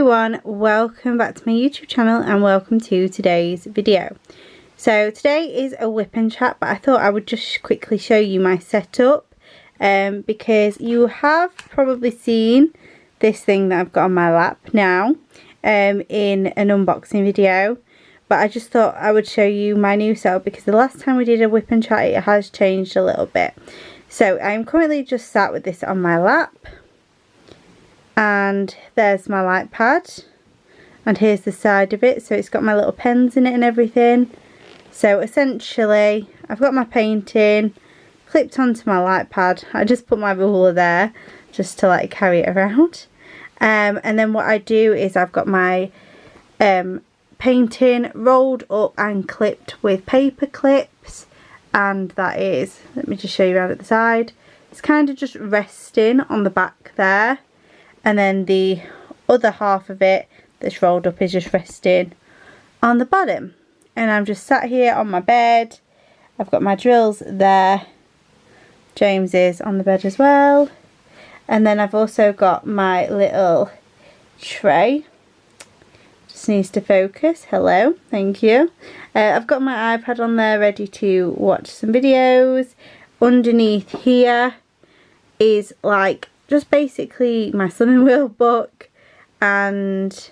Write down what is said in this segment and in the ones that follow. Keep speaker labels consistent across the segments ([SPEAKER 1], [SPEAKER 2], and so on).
[SPEAKER 1] everyone, welcome back to my YouTube channel and welcome to today's video. So today is a WIP and Chat, but I thought I would just quickly show you my setup because you have probably seen this thing that I've got on my lap now in an unboxing video, but I just thought I would show you my new setup because the last time we did a WIP and Chat it has changed a little bit. So I'm currently just sat with this on my lap. And there's my light pad, and here's the side of it, so it's got my little pens in it and everything. So essentially I've got my painting clipped onto my light pad. I just put my ruler there just to like carry it around, and then what I do is I've got my painting rolled up and clipped with paper clips, and that is, let me just show you around at the side, it's kind of just resting on the back there. And then the other half of it that's rolled up is just resting on the bottom. And I'm just sat here on my bed. I've got my drills there. James is on the bed as well. And then I've also got my little tray. Just needs to focus. Hello, thank you. I've got my iPad on there ready to watch some videos. Underneath here is like just basically my swimming wheel book and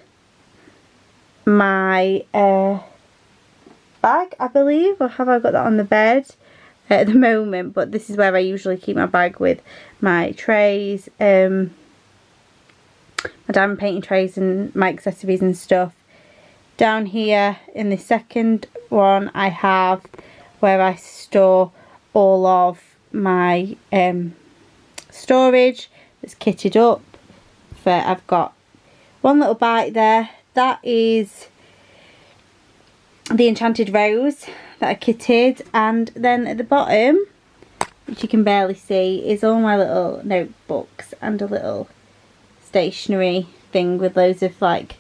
[SPEAKER 1] my bag, I believe, or have I got that on the bed at the moment, but this is where I usually keep my bag with my trays, my diamond painting trays and my accessories and stuff. Down here in the second one I have where I store all of my storage. It's kitted up. I've got one little bite there. That is the Enchanted Rose that I kitted, and then at the bottom, which you can barely see, is all my little notebooks and a little stationery thing with loads of like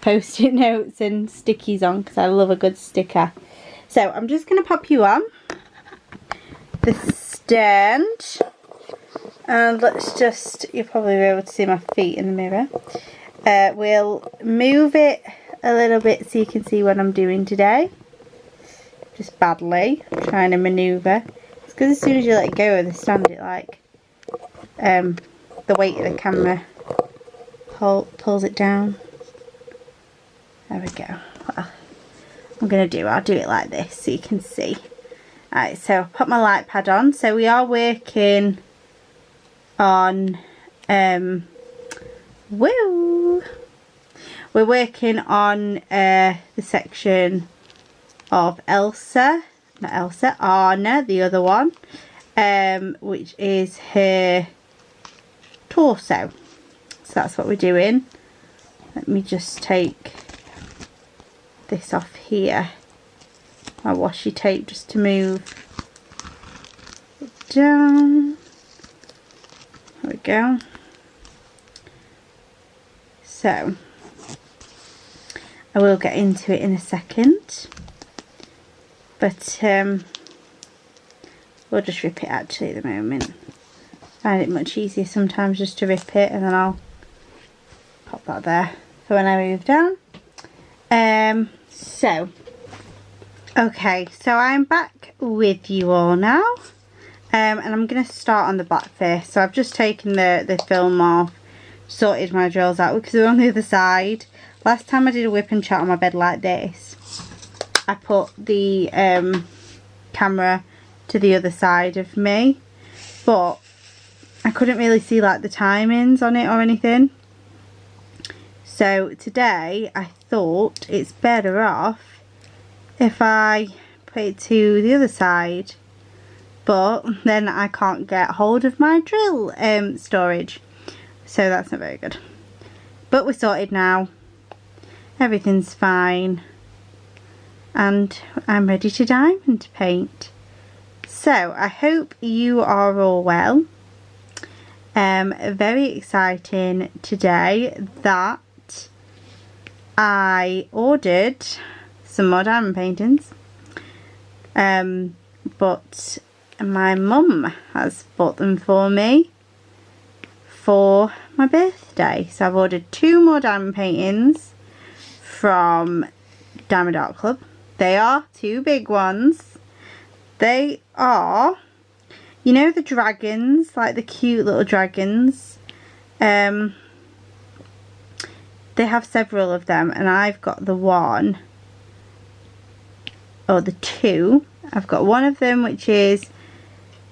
[SPEAKER 1] post-it notes and stickies on because I love a good sticker. So I'm just going to pop you on the stand. And let's just, you'll probably be able to see my feet in the mirror. We'll move it a little bit so you can see what I'm doing today. Just badly, trying to manoeuvre. It's because as soon as you let go of the stand, it like, the weight of the camera pulls it down. There we go. Well, I'll do it like this so you can see. Alright, so I'll put my light pad on. So we are working on we're working on the section of Anna, the other one, which is her torso. So that's what we're doing. Let me just take this off here, my washi tape, just to move it down. There we go. So I will get into it in a second, but we'll just rip it actually at the moment. I find it much easier sometimes just to rip it, and then I'll pop that there for when I move down. Okay, so I'm back with you all now. And I'm going to start on the back first. So I've just taken the film off, sorted my drills out because they're on the other side. Last time I did a WIP and Chat on my bed like this, I put the camera to the other side of me, but I couldn't really see like the timings on it or anything. So today I thought it's better off if I put it to the other side, but then I can't get hold of my drill storage, so that's not very good. But we're sorted now, everything's fine, and I'm ready to diamond paint. So I hope you are all well. Very exciting today that I ordered some more diamond paintings, but my mum has bought them for me for my birthday. So I've ordered 2 more diamond paintings from Diamond Art Club. They are 2 big ones. They are, you know, the dragons, like the cute little dragons. They have several of them, and I've got the one, or the 2. I've got one of them, which is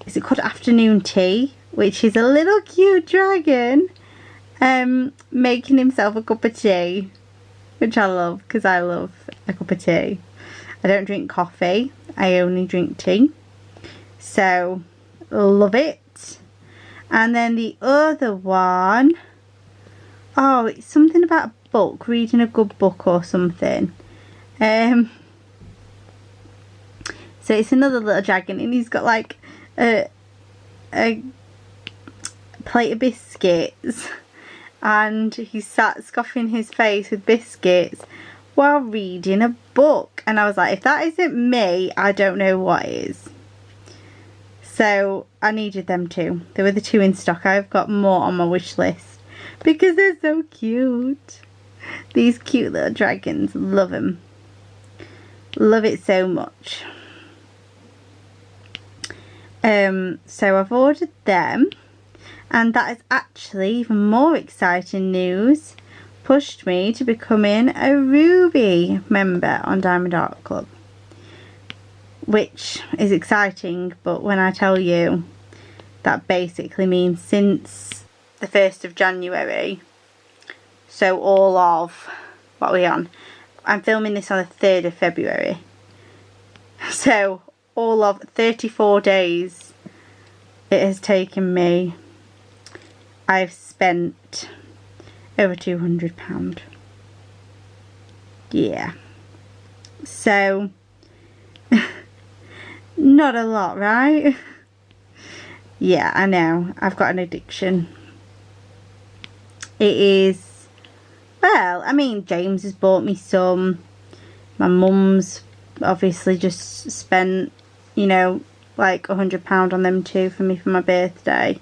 [SPEAKER 1] it called Afternoon Tea, which is a little cute dragon making himself a cup of tea, which I love because I love a cup of tea. I don't drink coffee, I only drink tea, so love it. And then the other one, oh, it's something about a book, reading a good book or something. So it's another little dragon, and he's got like a plate of biscuits, and he sat scoffing his face with biscuits while reading a book, and I was like, if that isn't me, I don't know what is. So I needed them too. They were the 2 in stock. I've got more on my wish list because they're so cute. These cute little dragons, love them, love it so much. So I've ordered them, and that is actually even more exciting news. Pushed me to becoming a Ruby member on Diamond Art Club, which is exciting, but when I tell you, that basically means since the 1st of January, so all of, what are we on? I'm filming this on the 3rd of February, so all of 34 days it has taken me. I've spent over £200. Yeah, so not a lot, right? Yeah, I know, I've got an addiction. It is, well, I mean, James has bought me some, my mum's obviously just spent, you know, like £100 on them too for me for my birthday.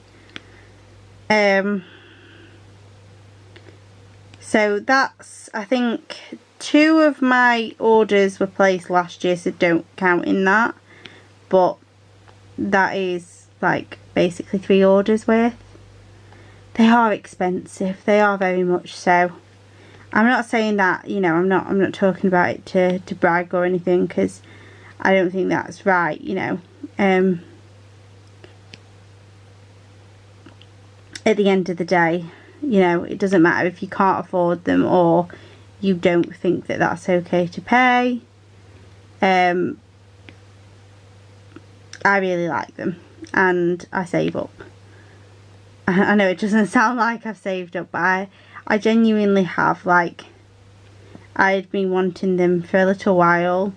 [SPEAKER 1] So that's, I think 2 of my orders were placed last year, so don't count in that, but that is like basically 3 orders worth. They are expensive, they are very much so. I'm not saying that, you know, I'm not talking about it to brag or anything, because I don't think that's right, you know. At the end of the day, you know, it doesn't matter if you can't afford them or you don't think that that's okay to pay. I really like them, and I save up. I know it doesn't sound like I've saved up, but I genuinely have. Like, I'd been wanting them for a little while,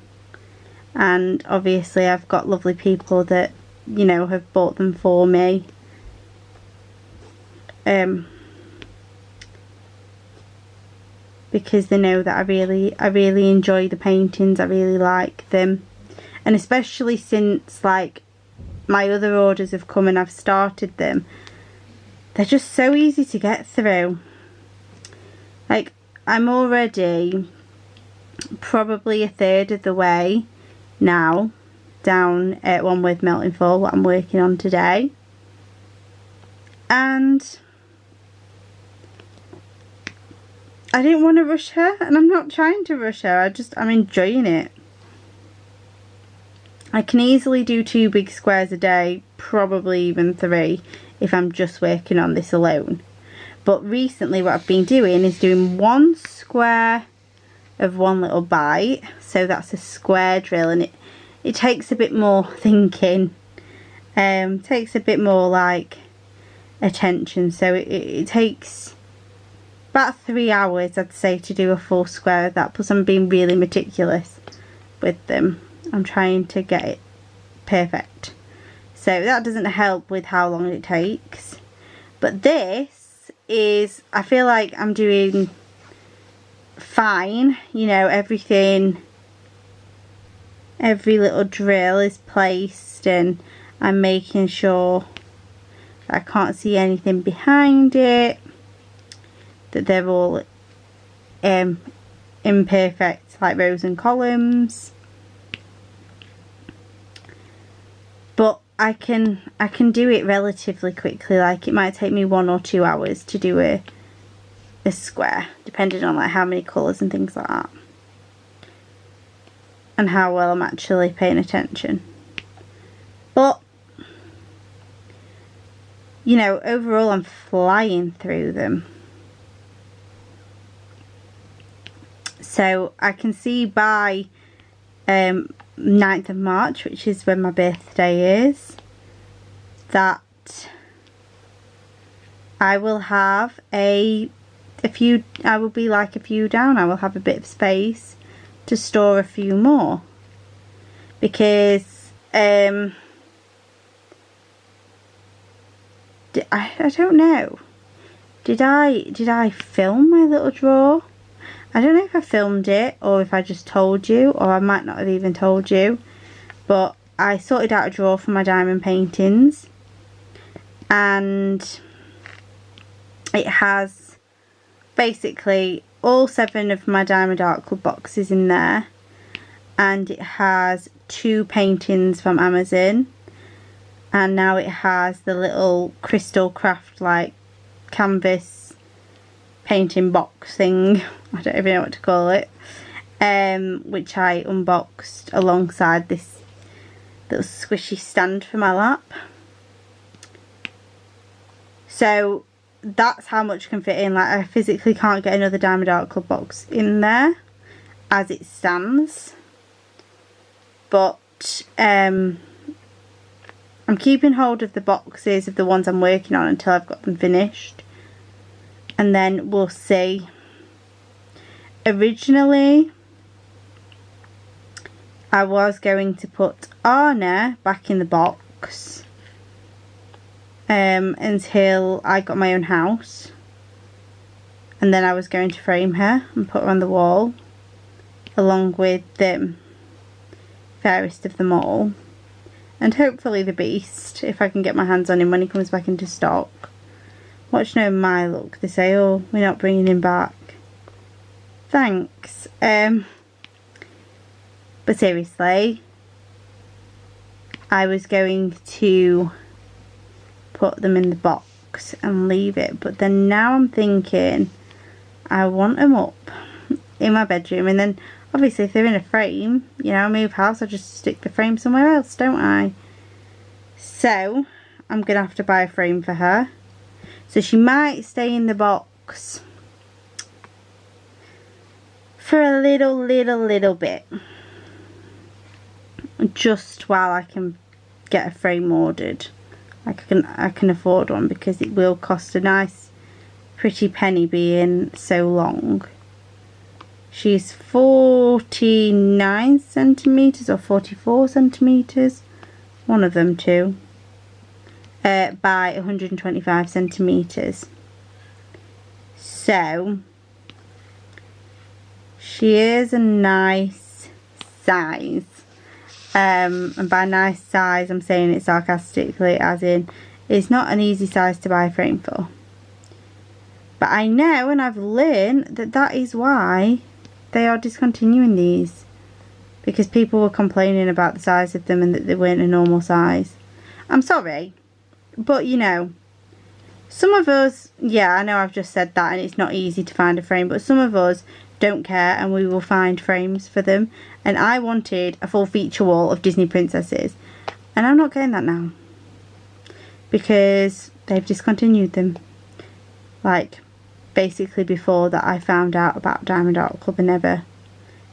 [SPEAKER 1] and obviously I've got lovely people that, you know, have bought them for me. Because they know that I really enjoy the paintings, I really like them, and especially since like my other orders have come and I've started them, they're just so easy to get through. Like, I'm already probably a third of the way now down at One with Melting Fall, what I'm working on today, and I didn't want to rush her, and I'm not trying to rush her, I'm enjoying it. I can easily do 2 big squares a day, probably even 3 if I'm just working on this alone. But recently what I've been doing is doing 1 square of 1 little bite, so that's a square drill, and it takes a bit more thinking, takes a bit more like attention, so it takes about 3 hours, I'd say, to do a full square of that, plus I'm being really meticulous with them. I'm trying to get it perfect, so that doesn't help with how long it takes. But this is, I feel like I'm doing fine, you know, everything, every little drill is placed, and I'm making sure I can't see anything behind it, that they're all imperfect, like rows and columns. But I can do it relatively quickly. Like, it might take me 1 or 2 hours to do a square, depending on like how many colours and things like that, and how well I'm actually paying attention. But you know, overall I'm flying through them. So I can see by 9th of March, which is when my birthday is, that I will have I will be like a few down. I will have a bit of space to store a few more, because I don't know, did I film my little drawer? I don't know if I filmed it or if I just told you, or I might not have even told you, but I sorted out a drawer for my diamond paintings, and it has basically all 7 of my Diamond Art Club boxes in there, and it has 2 paintings from Amazon, and now it has the little crystal craft like canvas painting box thing, I don't even know what to call it, which I unboxed alongside this little squishy stand for my lap. So that's how much can fit in. Like, I physically can't get another Diamond Art Club box in there as it stands, but I'm keeping hold of the boxes of the ones I'm working on until I've got them finished, and then we'll see. Originally I was going to put Anna back in the box until I got my own house, and then I was going to frame her and put her on the wall along with the fairest of them all, and hopefully the Beast, if I can get my hands on him when he comes back into stock. Watch no my luck, they say, oh, we're not bringing him back. Thanks. But seriously, I was going to put them in the box and leave it, but then now I'm thinking I want them up in my bedroom, and then obviously if they're in a frame, you know, I move house, I just stick the frame somewhere else, don't I? So I'm gonna have to buy a frame for her, so she might stay in the box for a little bit, just while I can get a frame ordered. Like, I can afford one, because it will cost a nice pretty penny being so long. She's 49 centimetres or 44 centimetres, one of them two, by 125 centimetres. So she is a nice size. And by nice size I'm saying it sarcastically, as in it's not an easy size to buy a frame for. But I know, and I've learned, that that is why they are discontinuing these, because people were complaining about the size of them and that they weren't a normal size. I'm sorry, but you know, some of us, yeah, I know I've just said that and it's not easy to find a frame, but some of us don't care and we will find frames for them. And I wanted a full feature wall of Disney princesses, and I'm not getting that now because they've discontinued them. Like, basically before that I found out about Diamond Art Club and never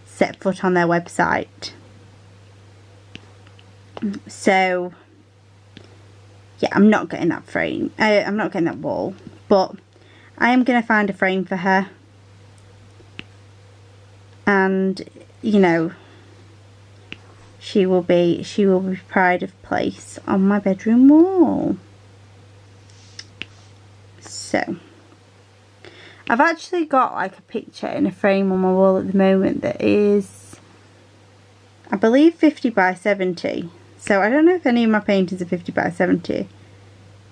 [SPEAKER 1] set foot on their website. So yeah, I'm not getting that frame. I'm not getting that wall, but I am going to find a frame for her, and you know, she will be pride of place on my bedroom wall. So I've actually got like a picture in a frame on my wall at the moment that is, I believe, 50 by 70. So I don't know if any of my paintings are 50 by 70,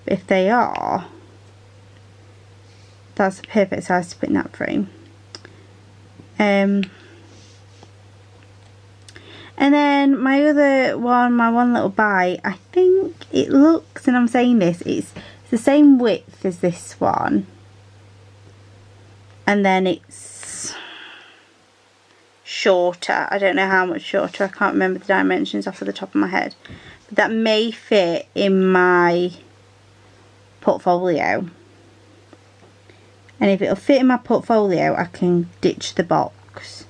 [SPEAKER 1] But if they are, that's a perfect size to put in that frame. And then my other one, my one little bite, I think it looks, and I'm saying this, it's the same width as this one. And then it's shorter. I don't know how much shorter. I can't remember the dimensions off of the top of my head. But that may fit in my portfolio. And if it'll fit in my portfolio, I can ditch the box.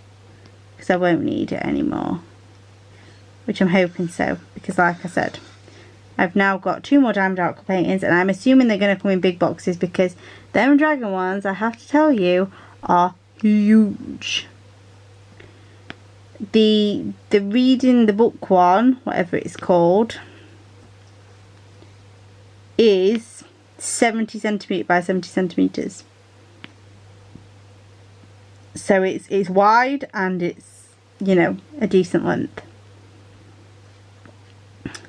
[SPEAKER 1] Because I won't need it anymore. Which I'm hoping so. Because like I said, I've now got 2 more Diamond Art paintings. And I'm assuming they're going to come in big boxes. Because them dragon ones, I have to tell you, are huge. The reading the book one, whatever it's called, is 70 centimetres by 70 centimetres. So it's wide and it's, you know, a decent length.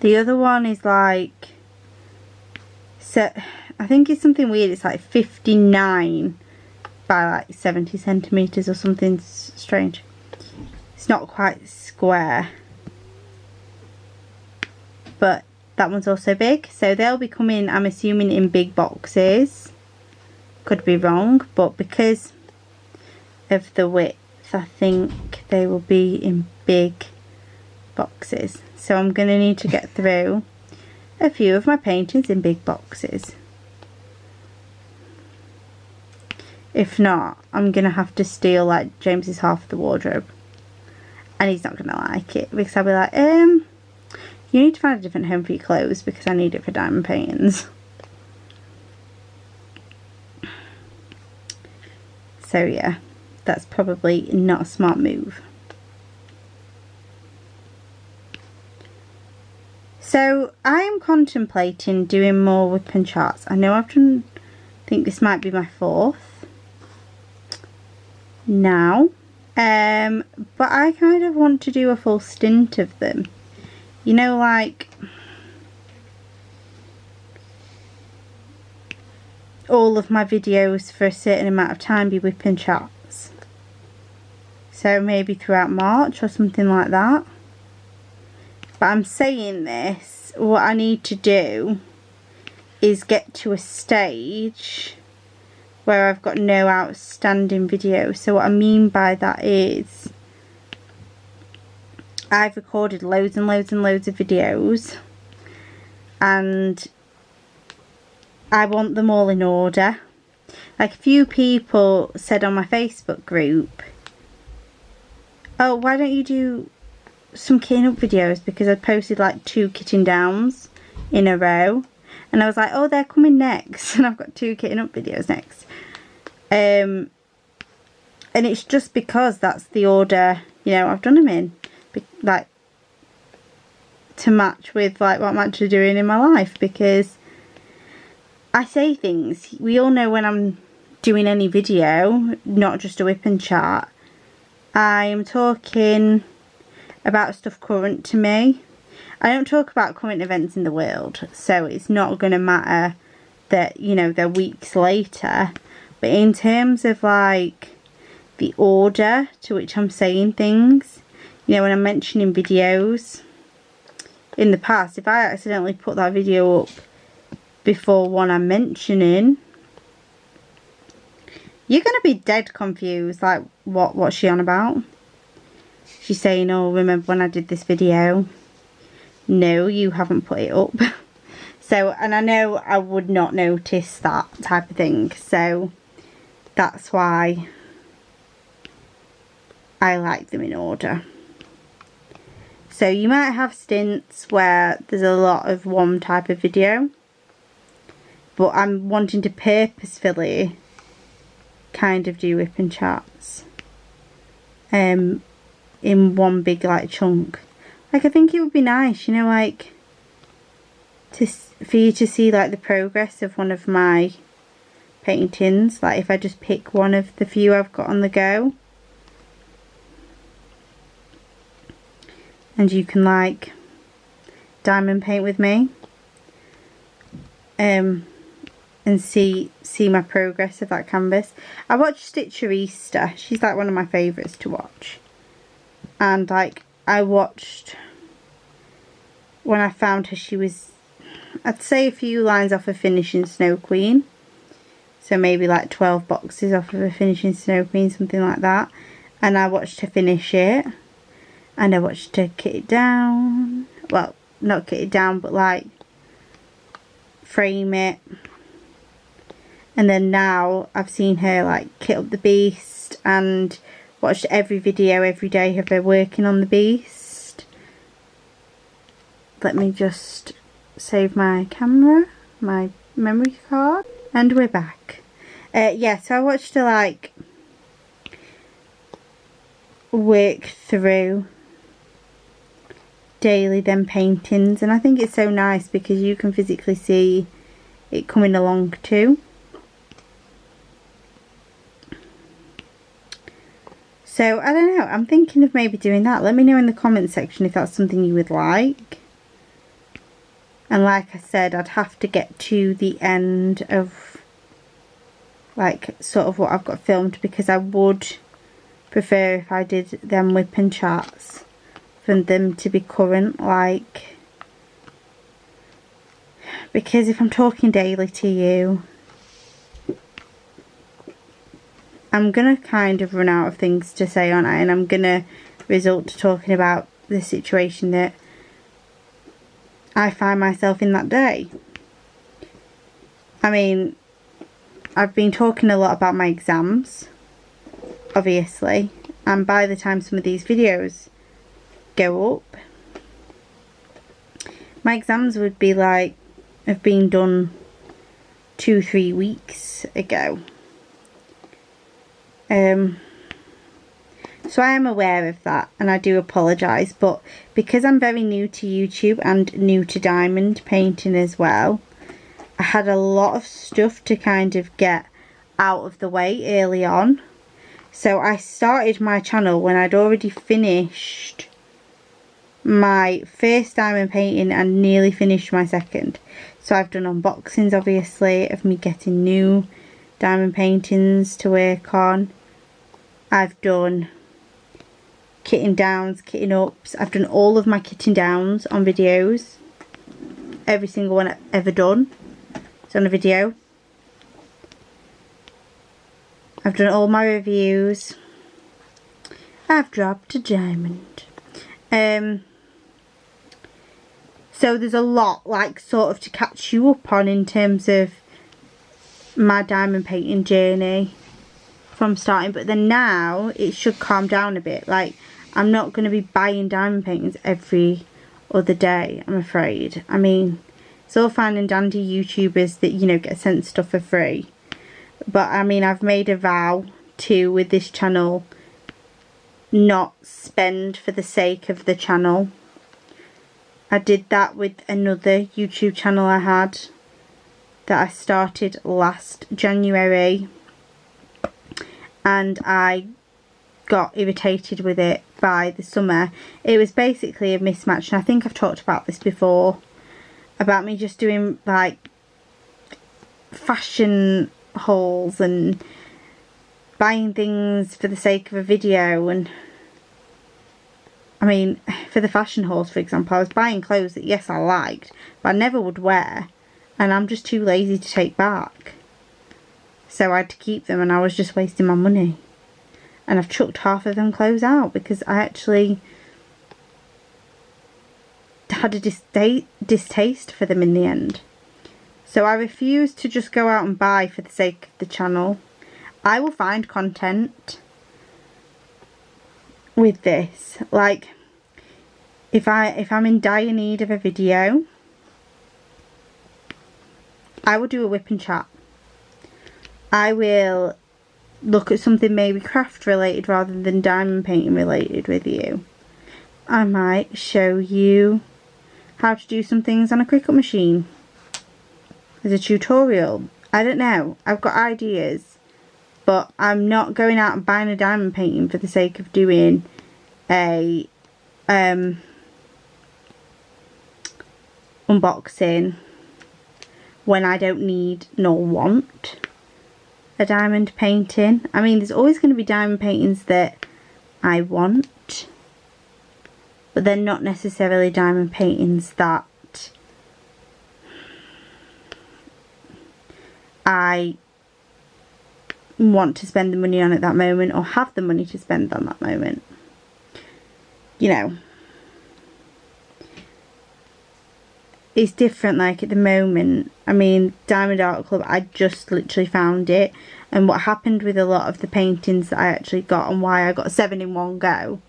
[SPEAKER 1] The other one is like, so I think it's something weird. It's like 59 by like 70 centimetres or something strange. It's not quite square. But that one's also big. So they'll be coming, I'm assuming, in big boxes. Could be wrong, but because of the width, I think they will be in big boxes. So I'm going to need to get through a few of my paintings in big boxes. If not, I'm going to have to steal like James's half of the wardrobe. And he's not going to like it, because I'll be like, you need to find a different home for your clothes because I need it for diamond paintings. So yeah, that's probably not a smart move. So I am contemplating doing more WIP and Chats. I know I've done, I think this might be my 4th now. But I kind of want to do a full stint of them. You know, like all of my videos for a certain amount of time be WIP and Chats. So maybe throughout March or something like that. But I'm saying this, what I need to do is get to a stage where I've got no outstanding videos. So what I mean by that is I've recorded loads and loads and loads of videos and I want them all in order. Like a few people said on my Facebook group, oh, why don't you do some kitting up videos, because I posted like 2 kitting downs in a row. And I was like, oh, they're coming next. And I've got 2 kitting up videos next. And it's just because that's the order, you know, I've done them in. Like, to match with like what I'm actually doing in my life. Because I say things, we all know when I'm doing any video, not just a WIP and Chat, I'm talking about stuff current to me. I don't talk about current events in the world, so it's not going to matter that, you know, they're weeks later. But in terms of like the order to which I'm saying things, you know, when I'm mentioning videos in the past, if I accidentally put that video up before one I'm mentioning, you're going to be dead confused, like what's she on about? She's saying, oh, remember when I did this video? No, you haven't put it up. So, and I know I would not notice that type of thing. So, that's why I like them in order. So, you might have stints where there's a lot of one type of video. But I'm wanting to purposefully kind of do WIP and Chats. In one big like chunk. Like, I think it would be nice, you know, like for you to see like the progress of one of my paintings, like if I just pick one of the few I've got on the go, and you can like diamond paint with me. and see my progress of that canvas. I watched Stitcher Easter. She's like one of my favourites to watch. And like I watched when I found her, she was, I'd say, a few lines off of finishing Snow Queen. So maybe like 12 boxes off of her finishing Snow Queen, something like that. And I watched her finish it. And I watched her kit it down. Well, not kit it down, but like frame it. And then now I've seen her like kit up the beast and watched every video every day of her working on the beast. Let me just save my camera, my memory card, and we're back. Yeah, so I watched her like work through daily them paintings, and I think it's so nice because you can physically see it coming along too. So I don't know, I'm thinking of maybe doing that. Let me know in the comments section if that's something you would like. And like I said, I'd have to get to the end of like sort of what I've got filmed, because I would prefer if I did them WIP and Chats for them to be current, like, because if I'm talking daily to you, I'm gonna kind of run out of things to say, aren't I? And I'm gonna result to talking about the situation that I find myself in that day. I mean, I've been talking a lot about my exams, obviously, and by the time some of these videos go up, my exams would be like, have been done 2-3 weeks ago. So I am aware of that, and I do apologise, but because I'm very new to YouTube and new to diamond painting as well, I had a lot of stuff to kind of get out of the way early on. So I started my channel when I'd already finished my first diamond painting and nearly finished my second. So I've done unboxings, obviously, of me getting new diamond paintings to work on. I've done kitting downs, kitting ups. I've done all of my kitting downs on videos. Every single one I've ever done is on a video. I've done all my reviews. I've dropped a diamond. So there's a lot, like, sort of to catch you up on in terms of my diamond painting journey from starting. But then now it should calm down a bit. Like, I'm not going to be buying diamond paintings every other day, I'm afraid. I mean, it's all fine and dandy YouTubers that, you know, get sent stuff for free. But I mean, I've made a vow to, with this channel, not spend for the sake of the channel. I did that with another YouTube channel I had that I started last January, and I got irritated with it by the summer. It was basically a mismatch, and I think I've talked about this before, about me just doing like fashion hauls and buying things for the sake of a video. And I mean, for the fashion hauls, for example, I was buying clothes that, yes, I liked, but I never would wear, and I'm just too lazy to take back. So I had to keep them, and I was just wasting my money. And I've chucked half of them clothes out because I actually had a distaste for them in the end. So I refuse to just go out and buy for the sake of the channel. I will find content with this. Like, if I'm in dire need of a video, I will do a WIP and Chat. I will look at something maybe craft related rather than diamond painting related with you. I might show you how to do some things on a Cricut machine as a tutorial. I don't know. I've got ideas, but I'm not going out and buying a diamond painting for the sake of doing a unboxing when I don't need nor want a diamond painting. I mean, there's always going to be diamond paintings that I want, but they're not necessarily diamond paintings that I want to spend the money on at that moment, or have the money to spend on that moment. You know, it's different. Like at the moment, I mean, Diamond Art Club, I just literally found it, and what happened with a lot of the paintings that I actually got, and why I got 7 in one go,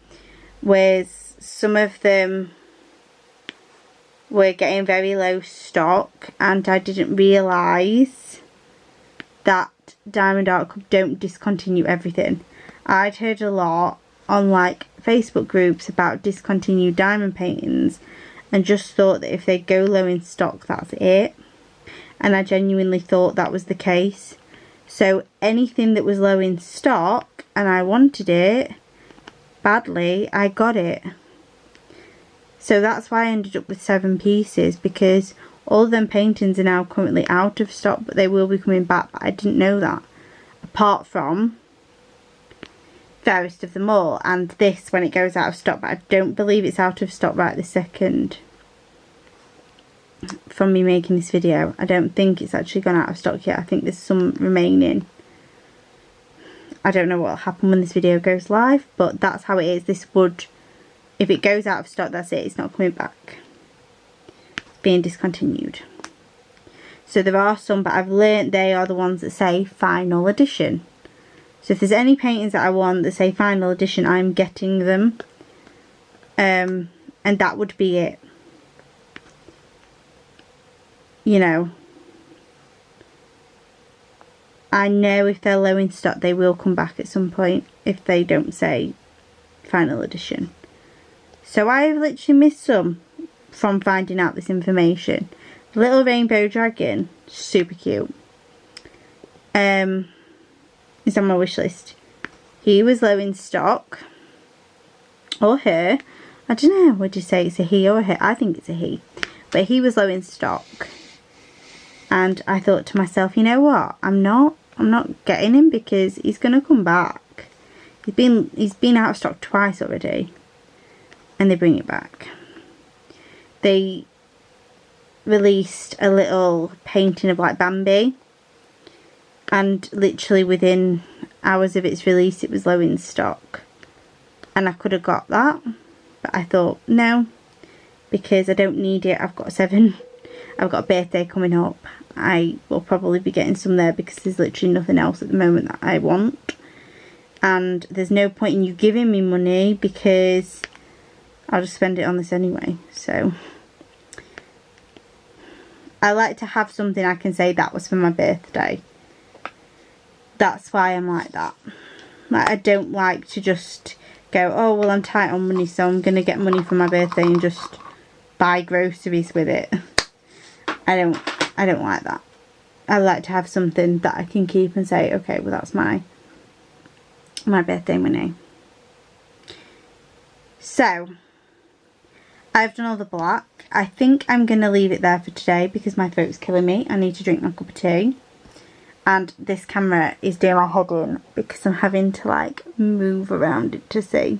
[SPEAKER 1] was some of them were getting very low stock, and I didn't realise that Diamond Art Club don't discontinue everything. I'd heard a lot on like Facebook groups about discontinued diamond paintings, and just thought that if they go low in stock, that's it. And I genuinely thought that was the case. So anything that was low in stock and I wanted it badly, I got it. So that's why I ended up with 7 pieces, because all of them paintings are now currently out of stock, but they will be coming back. But I didn't know that. Apart from Fairest of them all, and this when it goes out of stock, but I don't believe it's out of stock right this second from me making this video. I don't think it's actually gone out of stock yet. I think there's some remaining. I don't know what will happen when this video goes live, but that's how it is. This would, if it goes out of stock, that's it. It's not coming back. It's being discontinued. So there are some, but I've learnt they are the ones that say final edition. So if there's any paintings that I want that say final edition, I'm getting them. And that would be it. You know, I know if they're low in stock, they will come back at some point if they don't say final edition. So I've literally missed some from finding out this information. Little Rainbow Dragon, super cute. Is on my wish list. He was low in stock, or her. I don't know. Would you say it's a he or a her? I think it's a he, but he was low in stock, and I thought to myself, you know what? I'm not getting him, because he's gonna come back. He's been out of stock twice already, and they bring it back. They released a little painting of like Bambi, and literally within hours of its release it was low in stock, and I could have got that, but I thought no, because I don't need it. I've got 7. I've got a birthday coming up. I will probably be getting some there, because there's literally nothing else at the moment that I want, and there's no point in you giving me money, because I'll just spend it on this anyway. So I like to have something I can say that was for my birthday. That's why I'm like that. Like, I don't like to just go, oh well, I'm tight on money, so I'm going to get money for my birthday and just buy groceries with it. I don't like that. I like to have something that I can keep and say, okay, well, that's my birthday money. So I've done all the black. I think I'm going to leave it there for today, because my throat's killing me. I need to drink my cup of tea. And this camera is doing my head in, because I'm having to like move around it to see.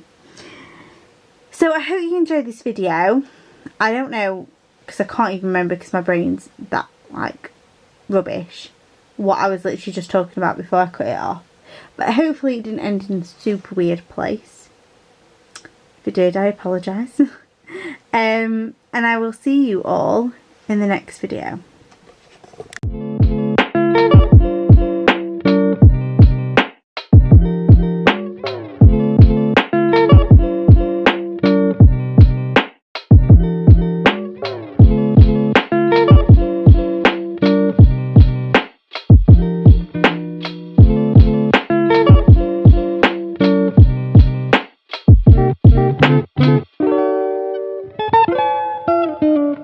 [SPEAKER 1] So I hope you enjoyed this video. I don't know, because I can't even remember, because my brain's that like rubbish, what I was literally just talking about before I cut it off. But hopefully it didn't end in a super weird place. If it did, I apologise. And I will see you all in the next video.